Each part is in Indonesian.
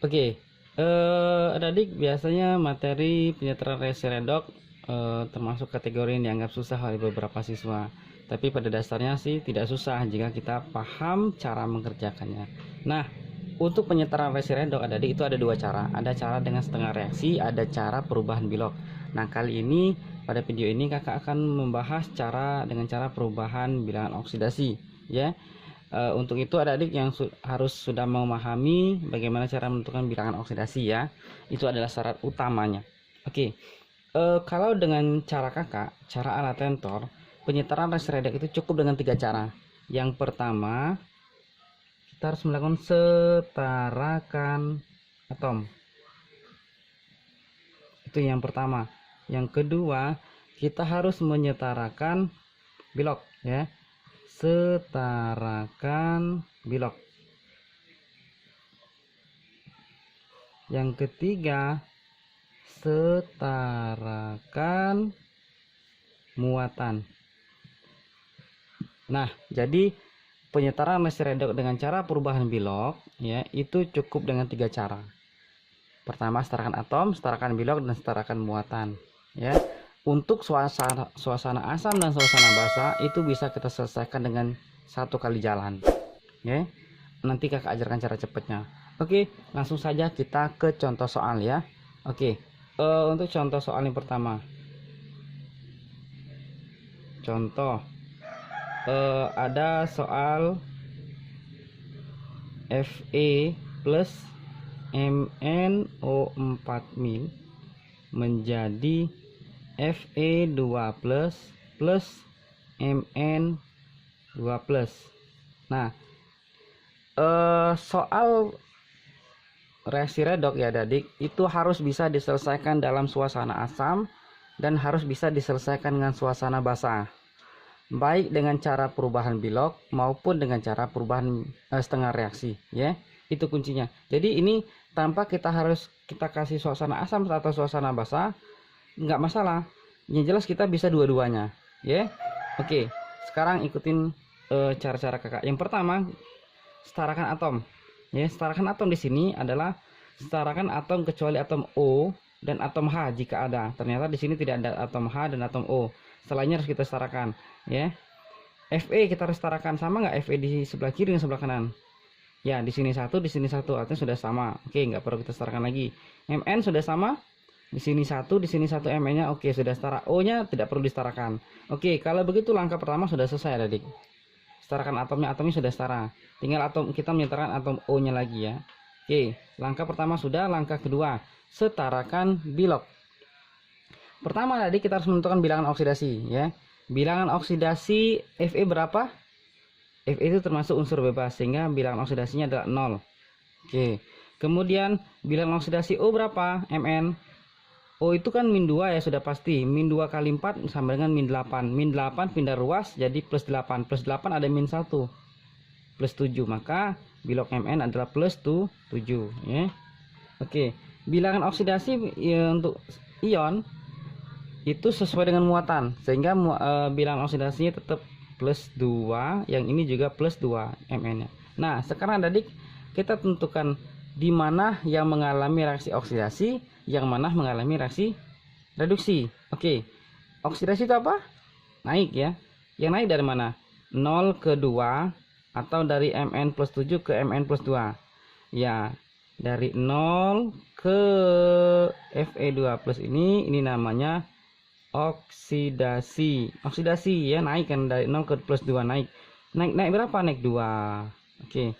Oke, adik biasanya materi penyetaraan reaksi redoks termasuk kategori yang dianggap susah oleh beberapa siswa. Tapi pada dasarnya sih tidak susah jika kita paham cara mengerjakannya. Nah, untuk penyetaraan reaksi redoks adik itu ada dua cara. Ada cara dengan setengah reaksi, ada cara perubahan Bilog. Nah, kali ini pada video ini kakak akan membahas dengan cara perubahan bilangan oksidasi, ya. Untuk itu adik-adik yang harus sudah memahami bagaimana cara menentukan bilangan oksidasi, ya. Itu adalah syarat utamanya. Oke. Kalau dengan cara kakak, cara ala tentor, penyetaraan reaksi redoks itu cukup dengan 3 cara. Yang pertama, kita harus melakukan setarakan atom. Itu yang pertama. Yang kedua, kita harus menyetarakan Bilog, ya. Setarakan Bilog. Yang ketiga, setarakan muatan. Nah, jadi penyetaraan reaksi redoks dengan cara perubahan Bilog, ya, itu cukup dengan 3 cara. Pertama, setarakan atom, setarakan Bilog, dan setarakan muatan, ya. Untuk suasana asam dan suasana basa itu bisa kita selesaikan dengan 1 kali jalan, ya. Nanti kakak ajarkan cara cepatnya. Oke, langsung saja kita ke contoh soal, ya. Oke, untuk contoh soal yang pertama, contoh ada soal Fe plus MnO4- menjadi Fe2+ plus Mn2+. Nah, soal reaksi redoks ya adik itu harus bisa diselesaikan dalam suasana asam dan harus bisa diselesaikan dengan suasana basa, baik dengan cara perubahan Bilog maupun dengan cara perubahan setengah reaksi, ya. Itu kuncinya. Jadi ini tanpa kita kasih suasana asam atau suasana basa nggak masalah, yang jelas kita bisa dua-duanya, ya. Oke, sekarang ikutin cara-cara kakak. Yang pertama, setarakan atom, ya. Setarakan atom di sini adalah setarakan atom kecuali atom O dan atom H jika ada. Ternyata di sini tidak ada atom H dan atom O, selainnya harus kita setarakan, ya. Fe kita harus setarakan, sama nggak Fe di sebelah kiri dan sebelah kanan? Ya, di sini satu, di sini satu, artinya sudah sama. Oke, nggak perlu kita setarakan lagi. Mn sudah sama, di sini satu Mn-nya. Oke, sudah setara. O-nya tidak perlu disetarakan. Oke, kalau begitu langkah pertama sudah selesai adik. Setarakan atomnya sudah setara. Tinggal kita menyetarakan atom O-nya lagi, ya. Oke, langkah pertama sudah. Langkah kedua, setarakan Bilog. Pertama tadi kita harus menentukan bilangan oksidasi, ya. Bilangan oksidasi Fe berapa? Fe itu termasuk unsur bebas, sehingga bilangan oksidasinya adalah 0. Oke. Kemudian bilangan oksidasi O berapa? Mn. O itu kan -2 ya, sudah pasti. -2 kali 4 sama dengan -8. -8 pindah ruas jadi +8. +8 ada -1. +7. Maka Bilog Mn adalah +7, ya. Oke. Bilangan oksidasi ya, untuk ion itu sesuai dengan muatan, sehingga bilangan oksidasinya tetap +2, yang ini juga +2 Mn-nya. Nah, sekarang adik kita tentukan di mana yang mengalami reaksi oksidasi, yang mana mengalami reaksi reduksi. Oke. Oksidasi itu apa? Naik, ya. Yang naik dari mana? 0 ke 2 atau dari Mn+7 ke Mn+2. Ya, dari 0 ke Fe2+ ini namanya oksidasi. Ya, naik kan, dari 0 ke +2 naik berapa? Naik 2. Oke.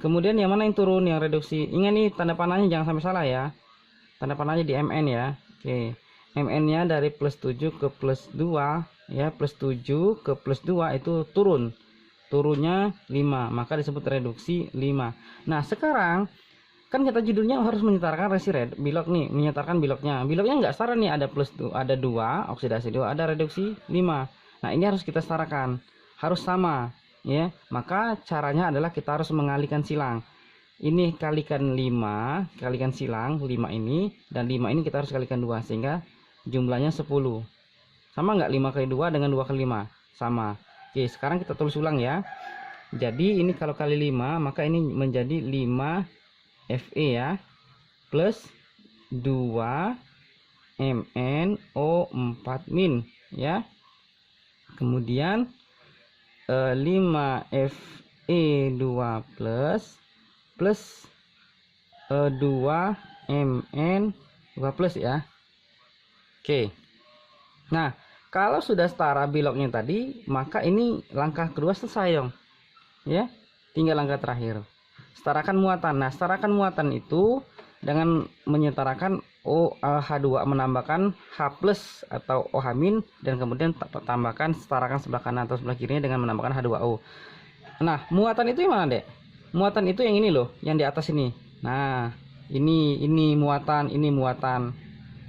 Kemudian yang mana yang turun? Yang reduksi. Ingat nih, tanda panahnya jangan sampai salah, ya. Tanda panahnya di Mn, ya. Oke. Mn-nya dari +7 ke +2, ya. +7 ke +2 itu turunnya 5, maka disebut reduksi 5. Nah, sekarang kan kata judulnya harus menyetarakan reaksi Bilog nih, menyetarakan Bilognya nggak setara nih, ada ada 2 oksidasi 2, ada reduksi 5. Nah, ini harus kita setarakan, harus sama, ya. Maka caranya adalah kita harus mengalihkan silang. Ini kalikan 5, kalikan silang 5 ini, dan 5 ini kita harus kalikan 2 sehingga jumlahnya 10. Sama nggak 5 kali 2 dengan 2 kali 5? Sama. Oke, sekarang kita tulis ulang, ya. Jadi ini kalau kali 5, maka ini menjadi 5 Fe, ya. plus 2 MnO4 min ya. Kemudian 5Fe2 plus 2 Mn2 plus ya. Oke. Nah, kalau sudah setara biloknya tadi, maka ini langkah kedua selesai dong. Ya. Tinggal langkah terakhir. Setarakan muatan. Nah, setarakan muatan itu dengan menyetarakan H2 menambahkan H plus atau OH min, dan kemudian tambahkan setarakan sebelah kanan atau sebelah kirinya dengan menambahkan H2O. Nah, muatan itu yang mana, Dek? Muatan itu yang ini loh, yang di atas ini. Nah, ini muatan, ini muatan.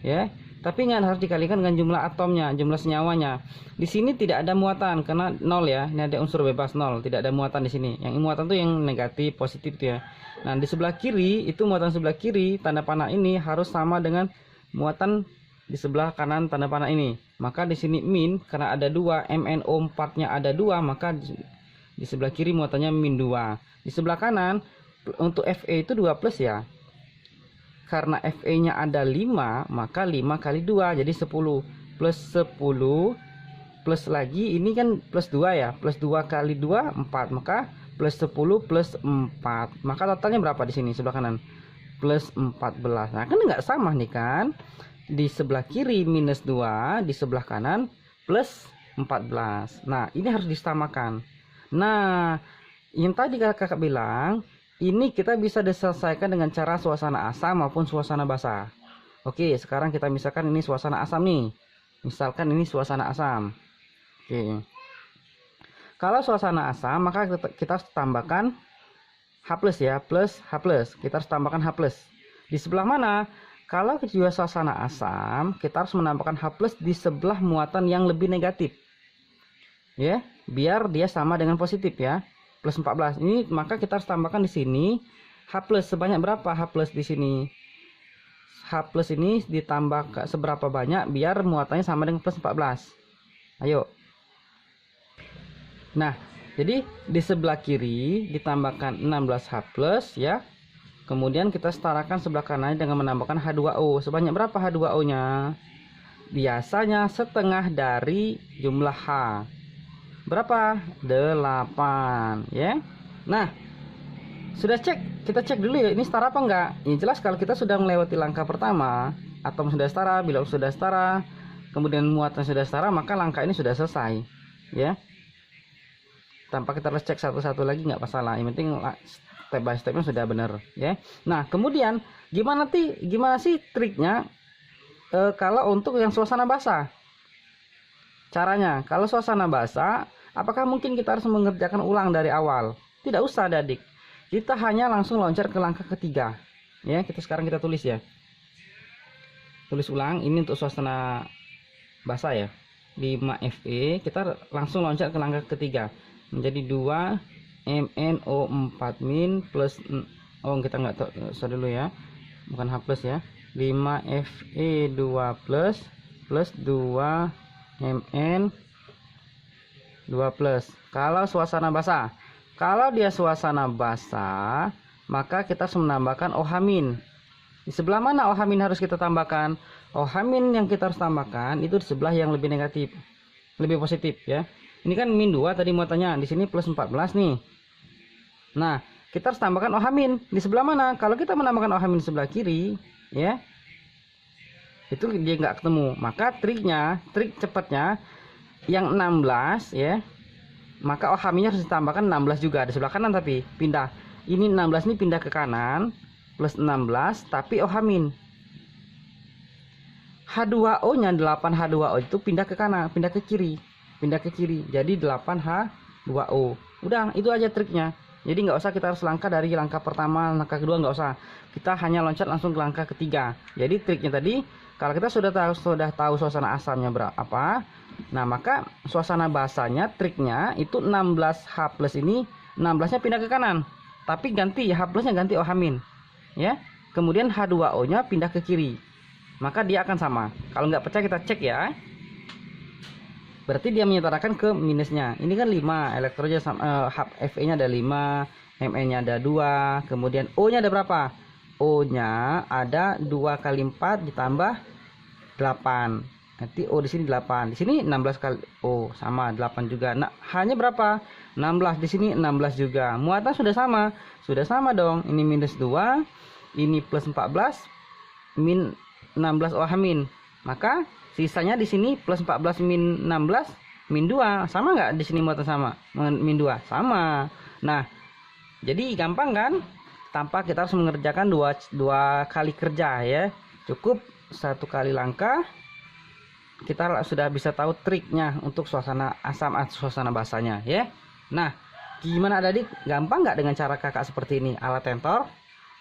Ya. Tapi ingat harus dikalikan dengan jumlah atomnya, jumlah senyawanya. Di sini tidak ada muatan karena 0 ya. Ini ada unsur bebas 0, tidak ada muatan di sini. Yang muatan itu yang negatif, positif ya. Nah, di sebelah kiri itu muatan sebelah kiri tanda panah ini harus sama dengan muatan di sebelah kanan tanda panah ini. Maka di sini min karena ada 2, MnO4-nya ada 2, maka di sebelah kiri muatannya min 2. Di sebelah kanan untuk Fe itu 2 plus ya. Karena Fe-nya ada 5, maka 5 kali 2 jadi 10. Plus 10 plus lagi ini kan plus 2 ya. Plus 2 kali 2 4, maka plus 10 plus 4. Maka totalnya berapa di sini sebelah kanan? Plus 14. Nah, kan nggak sama nih kan? Di sebelah kiri minus 2, di sebelah kanan plus 14. Nah, ini harus disamakan. Nah, yang tadi kakak bilang, ini kita bisa diselesaikan dengan cara suasana asam maupun suasana basah. Oke, sekarang kita misalkan ini suasana asam nih. Misalkan ini suasana asam. Oke. Kalau suasana asam, maka kita harus tambahkan H plus ya, plus H plus. Kita harus tambahkan H plus. Di sebelah mana? Kalau juga suasana asam, kita harus menambahkan H plus di sebelah muatan yang lebih negatif. Ya, biar dia sama dengan positif ya. Plus 14. Ini maka kita harus tambahkan di sini H plus sebanyak berapa H plus di sini? H plus ini ditambah seberapa banyak biar muatannya sama dengan plus 14. Ayo. Nah, jadi di sebelah kiri ditambahkan 16 H plus ya. Kemudian kita setarakan sebelah kanan dengan menambahkan H2O. Sebanyak berapa H2O-nya? Biasanya setengah dari jumlah H. Berapa? 8 ya. Nah, sudah cek, kita cek dulu ya ini setara apa enggak. Ini jelas kalau kita sudah melewati langkah pertama, atom sudah setara, bilok sudah setara, kemudian muatan sudah setara, maka langkah ini sudah selesai ya. Tanpa kita harus cek satu-satu lagi nggak masalah, yang penting step by stepnya sudah benar ya. Nah, kemudian gimana sih triknya kalau untuk yang suasana basah? Caranya, kalau suasana basah, apakah mungkin kita harus mengerjakan ulang dari awal? Tidak usah, adik. Kita hanya langsung loncat ke langkah ketiga. Ya, sekarang kita tulis ya. Tulis ulang, ini untuk suasana basah ya. 5Fe, kita langsung loncat ke langkah ketiga. Menjadi 2 MnO4 min plus kita nggak tahu, sorry dulu ya. Bukan H plus ya. 5Fe2 plus 2 Mn 2 plus. Kalau suasana basah, kalau dia suasana basah, maka kita harus menambahkan OH min. Di sebelah mana OH min harus kita tambahkan? OH min yang kita harus tambahkan itu di sebelah yang lebih negatif, lebih positif ya. Ini kan min 2 tadi muatannya, di sini plus 14 nih. Nah, kita harus tambahkan OH min di sebelah mana? Kalau kita menambahkan OH min di sebelah kiri, ya, itu dia nggak ketemu. Maka trik cepatnya yang 16 ya, maka OH minnya harus ditambahkan 16 juga di sebelah kanan, tapi pindah ini 16 ini pindah ke kanan plus 16 tapi OH min. H2O nya 8 H2O itu pindah ke kanan, pindah ke kiri jadi 8 H2O. Udah, itu aja triknya. Jadi nggak usah kita harus langkah dari langkah pertama, langkah kedua nggak usah, kita hanya loncat langsung ke langkah ketiga. Jadi triknya tadi, kalau kita sudah tahu suasana asamnya berapa, nah maka suasana basahnya triknya itu 16H plus ini 16 nya pindah ke kanan, tapi ganti H plusnya ganti OH min ya. Kemudian H2O nya pindah ke kiri, maka dia akan sama. Kalau nggak percaya kita cek ya. Berarti dia menyetarakan ke minusnya. Ini kan 5 elektronnya sama, Fe nya ada 5, Mn nya ada 2, kemudian O nya ada berapa? O nya ada 2 kali 4 ditambah 8. Nanti O di sini 8, di sini 16 kali O sama 8 juga. Nah, hanya berapa? 16, di sini 16 juga. Muatan sudah sama dong. Ini minus 2, ini plus 14, min 16 OH min. Maka sisanya di sini plus 14 min 16 min 2. Sama nggak di sini muatan sama? Min 2 sama. Nah, jadi gampang kan? Tanpa kita harus mengerjakan dua kali kerja ya. Cukup 1 kali langkah, kita sudah bisa tahu triknya untuk suasana asam atau suasana basahnya ya. Nah, gimana adik? Gampang nggak dengan cara kakak seperti ini? Ala tentor?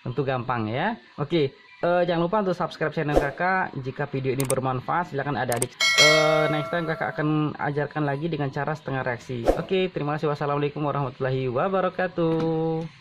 Tentu gampang ya. Oke, jangan lupa untuk subscribe channel kakak. Jika video ini bermanfaat, silahkan adik-adik. Next time kakak akan ajarkan lagi dengan cara setengah reaksi. Oke, terima kasih. Wassalamualaikum warahmatullahi wabarakatuh.